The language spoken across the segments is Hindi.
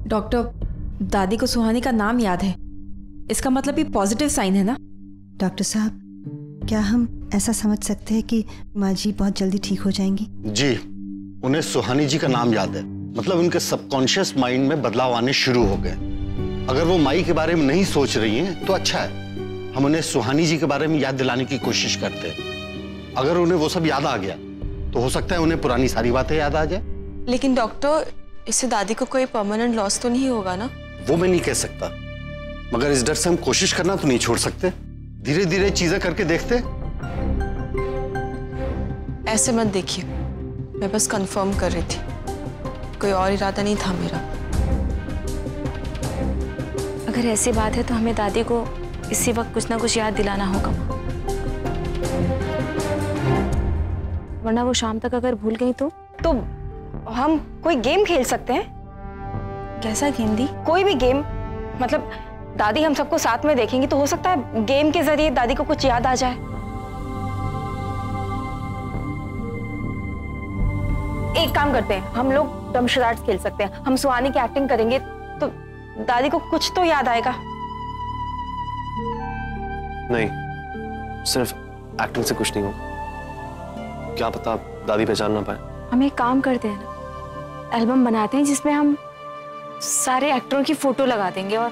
डॉक्टर, दादी को सुहानी का नाम याद है, इसका मतलब ये पॉजिटिव साइन है ना? डॉक्टर साहब, क्या हम ऐसा समझ सकते हैं कि माँ जी बहुत जल्दी ठीक हो जाएंगी? जी, उन्हें सुहानी जी का नाम याद है, मतलब उनके सबकॉन्शियस माइंड में बदलाव आने शुरू हो गए। अगर वो माई के बारे में नहीं सोच रही हैं तो अच्छा है, हम उन्हें सुहानी जी के बारे में याद दिलाने की कोशिश करते हैं। अगर उन्हें वो सब याद आ गया तो हो सकता है उन्हें पुरानी सारी बातें याद आ जाए। लेकिन डॉक्टर, इससे दादी को कोई परमानेंट लॉस तो नहीं होगा ना? वो मैं नहीं कह सकता, मगर इस डर से हम कोशिश करना तो नहीं छोड़ सकते। धीरे धीरे चीजें करके देखते। ऐसे मत देखिए, मैं बस कंफर्म कर रही थी, कोई और इरादा नहीं था मेरा। अगर ऐसी बात है तो हमें दादी को इसी वक्त कुछ ना कुछ याद दिलाना होगा, वरना वो शाम तक अगर भूल गई तो हम कोई गेम खेल सकते हैं। कैसा गेम दी? कोई भी गेम, मतलब दादी हम सबको साथ में देखेंगी तो हो सकता है गेम के जरिए दादी को कुछ याद आ जाए। एक काम करते हैं, हम लोग डमशराट्स खेल सकते हैं। हम सुहानी की एक्टिंग करेंगे तो दादी को कुछ तो याद आएगा। नहीं, सिर्फ एक्टिंग से कुछ नहीं होगा, क्या पता दादी पहचान ना पाए। हम एक काम करते हैं ना, एल्बम बनाते हैं जिसमें हम सारे एक्टरों की फोटो लगा देंगे और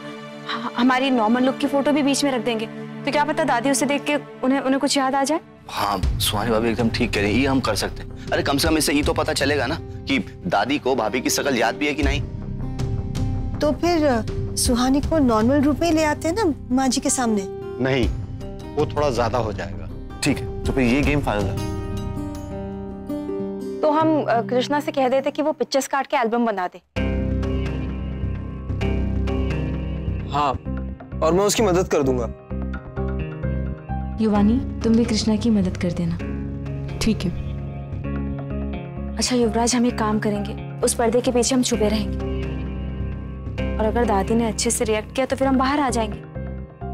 हमारी नॉर्मल लुक की फोटो भी बीच में रख देंगे, तो क्या पता दादी उसे देख के उन्हें कुछ याद आ जाए। हाँ, सुहानी भाभी एकदम ठीक कह रही है, ये हम कर सकते हैं। अरे कम से कम इससे ये तो पता चलेगा ना कि दादी को भाभी की शक्ल याद भी है कि नहीं। तो फिर सुहानी को नॉर्मल रूप में ले आते हैं ना माँ जी के सामने। नहीं, वो थोड़ा ज्यादा हो जाएगा। ठीक है, तो फिर ये गेम फाइनल है। तो हम कृष्णा से कह देते कि वो पिक्चर्स काट के एल्बम बना दे। हाँ, और मैं उसकी मदद कर दूंगा। युवानी, तुम भी कृष्णा की मदद कर देना। ठीक है। अच्छा युवराज, हम एक काम करेंगे, उस पर्दे के पीछे हम छुपे रहेंगे और अगर दादी ने अच्छे से रिएक्ट किया तो फिर हम बाहर आ जाएंगे।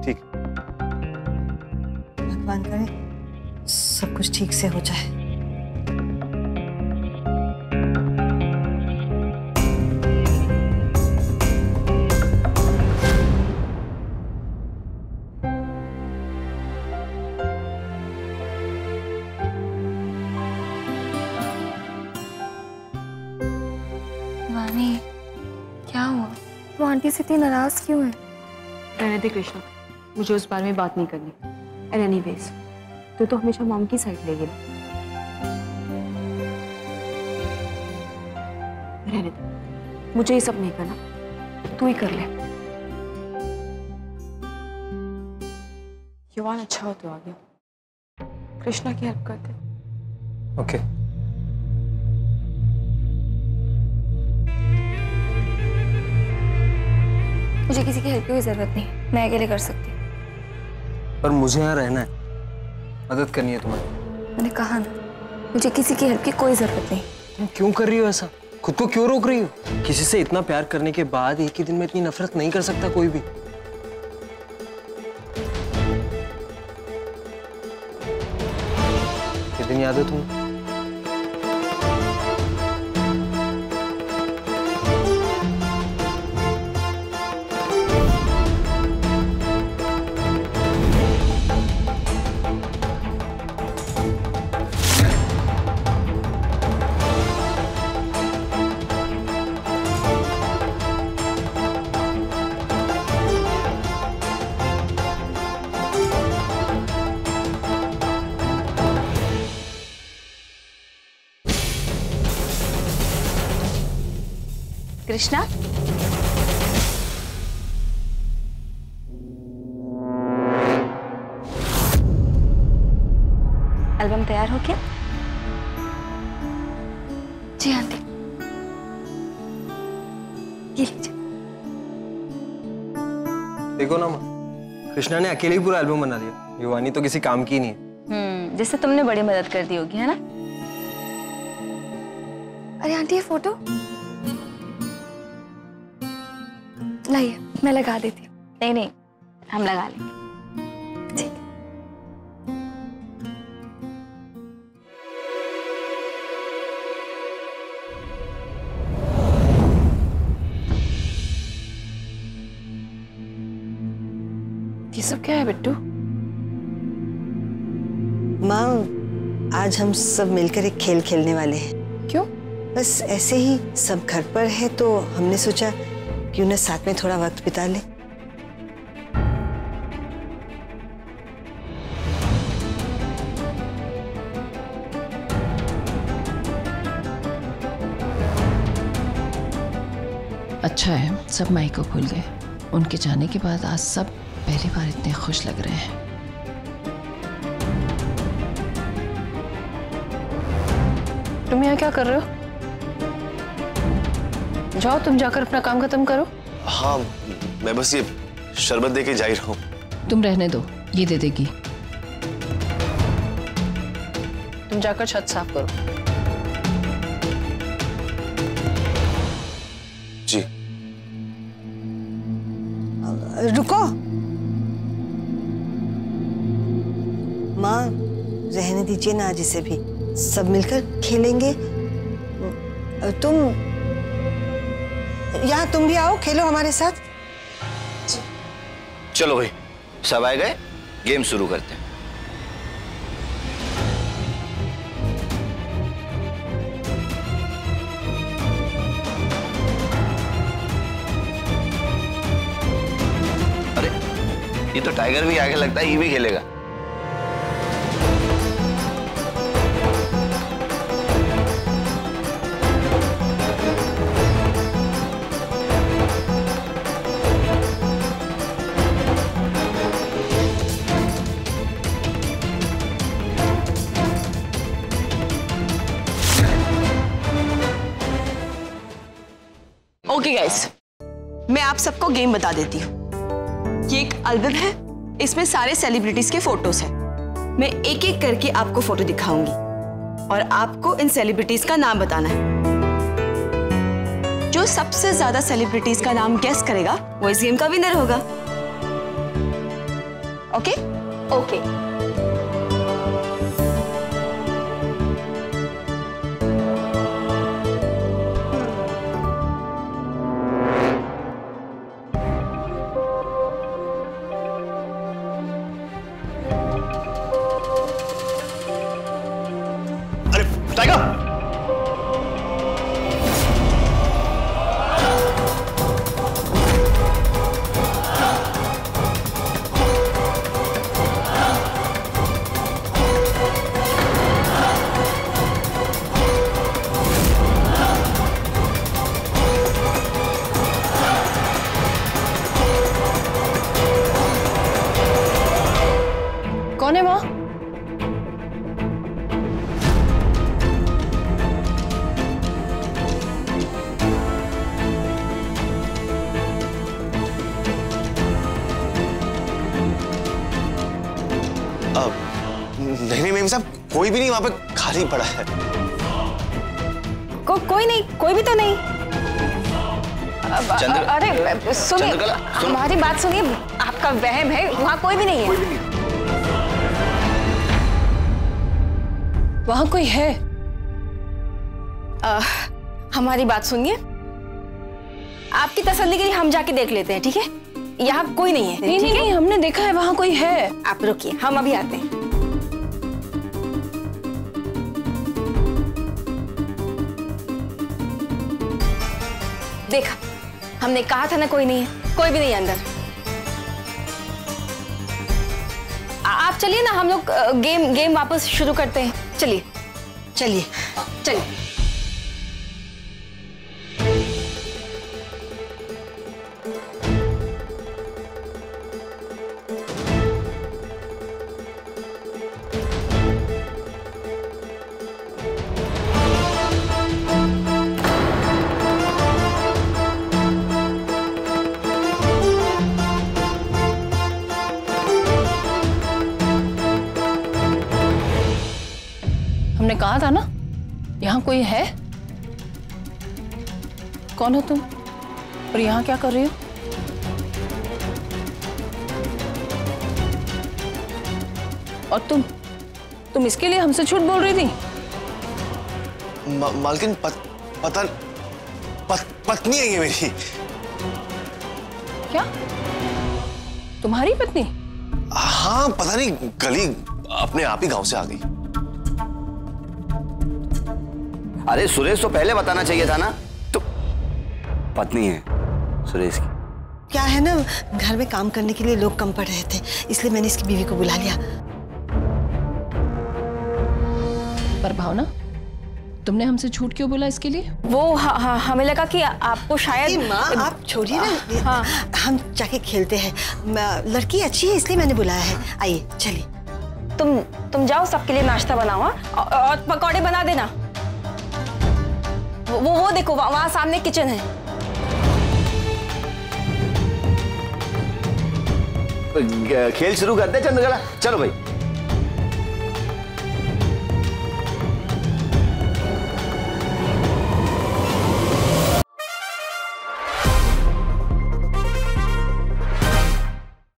ठीक। भगवान करे सब कुछ ठीक से हो जाए। क्या हुआ? वो आंटी से इतनी नाराज क्यों है? रहने दे कृष्णा, मुझे उस बारे में बात नहीं करनी। एंड एनीवेज, तू तो हमेशा मॉम की साइड लेगी ना। रहने दे, मुझे ये सब नहीं करना, तू ही कर ले। युवान अच्छा हो तो आ गया, कृष्णा की हेल्प करते। ओके। मुझे किसी की हेल्प की जरूरत नहीं, मैं अकेले कर सकती हूँ। पर मुझे यहाँ रहना है, मदद करनी है तुम्हारी। मैंने कहा ना, मुझे किसी की हेल्प की कोई जरूरत नहीं। तुम क्यों कर रही हो ऐसा? खुद को क्यों रोक रही हो? किसी से इतना प्यार करने के बाद एक ही दिन में इतनी नफरत नहीं कर सकता कोई भी। ये दिन याद है तुम्हें? कृष्णा, एल्बम तैयार हो गया? जी आंटी, ये लीजिए। देखो ना माँ, कृष्णा ने अकेले ही पूरा एल्बम बना दिया। युवानी तो किसी काम की नहीं है। जिससे तुमने बड़ी मदद कर दी होगी, है ना? अरे आंटी, ये फोटो लाइए, मैं लगा देती हूँ। नहीं, हम लगा लेंगे। ठीक। सब क्या है बिट्टू? माँ, आज हम सब मिलकर एक खेल खेलने वाले हैं। क्यों? बस ऐसे ही, सब घर पर है तो हमने सोचा क्यों ना साथ में थोड़ा वक्त बिता ले। अच्छा है सब माई को भूल गए। उनके जाने के बाद आज सब पहली बार इतने खुश लग रहे हैं। तुम यहाँ क्या कर रहे हो? जाओ तुम जाकर अपना काम खत्म करो। हाँ, मैं बस ये शरबत दे के जा ही रहा हूँ। तुम रहने दो, ये दे देगी। तुम जाकर छत साफ करो। जी। रुको माँ, रहने दीजिए ना आज इसे भी, सब मिलकर खेलेंगे। तुम भी आओ, खेलो हमारे साथ। चलो भाई, सब आए गए, गेम शुरू करते हैं। अरे ये तो टाइगर भी आगे लगता है, ये भी खेलेगा। ओके गाइस, मैं आप सबको गेम बता देती हूँ। ये एक एल्बम है, इसमें सारे सेलिब्रिटीज के फोटोज हैं। मैं एक एक करके आपको फोटो दिखाऊंगी और आपको इन सेलिब्रिटीज का नाम बताना है। जो सबसे ज्यादा सेलिब्रिटीज का नाम गेस करेगा वो इस गेम का विनर होगा। ओके? ओके। कौन है माँ? नहीं मेम साहब, कोई भी नहीं, वहां पे खाली पड़ा है। कोई नहीं, कोई भी तो नहीं। अरे सुनिए, हमारी बात सुनिए, आपका वहम है, वहाँ कोई भी नहीं है। वहाँ कोई है? हमारी बात सुनिए, आपकी तसल्ली के लिए हम जाके देख लेते हैं, ठीक है? यहाँ कोई नहीं है। नहीं, हमने देखा है, वहाँ कोई है। आप रुकिए, हम अभी आते हैं। देखा, हमने कहा था ना कोई नहीं है, कोई भी नहीं है अंदर। आप चलिए ना, हम लोग गेम वापस शुरू करते हैं। चलिए चलिए चलिए। हमने कहा था ना, यहाँ कोई है। कौन हो तुम और यहाँ क्या कर रही हो? और तुम इसके लिए हमसे झूठ बोल रही थी? मालकिन पत्नी है ये मेरी। क्या? तुम्हारी पत्नी? हाँ पता नहीं, कल ही अपने आप ही गांव से आ गई। अरे सुरेश तो पहले बताना चाहिए था ना। तो पत्नी है सुरेश की। क्या है ना, घर में काम करने के लिए लोग कम पड़ रहे थे, इसलिए मैंने इसकी बीवी को बुला लिया। पर भावना, तुमने हमसे झूठ क्यों बोला इसके लिए? वो हमें लगा कि आपको शायद। माँ आप छोड़िए ना। हाँ। हम जाके खेलते हैं, लड़की अच्छी है इसलिए मैंने बुलाया है। आइए चलिए। तुम जाओ, सबके लिए नाश्ता बनाओ और पकौड़े बना देना। वो देखो वहां सामने किचन है। खेल शुरू करते हैं चंद्रकला, चलो भाई।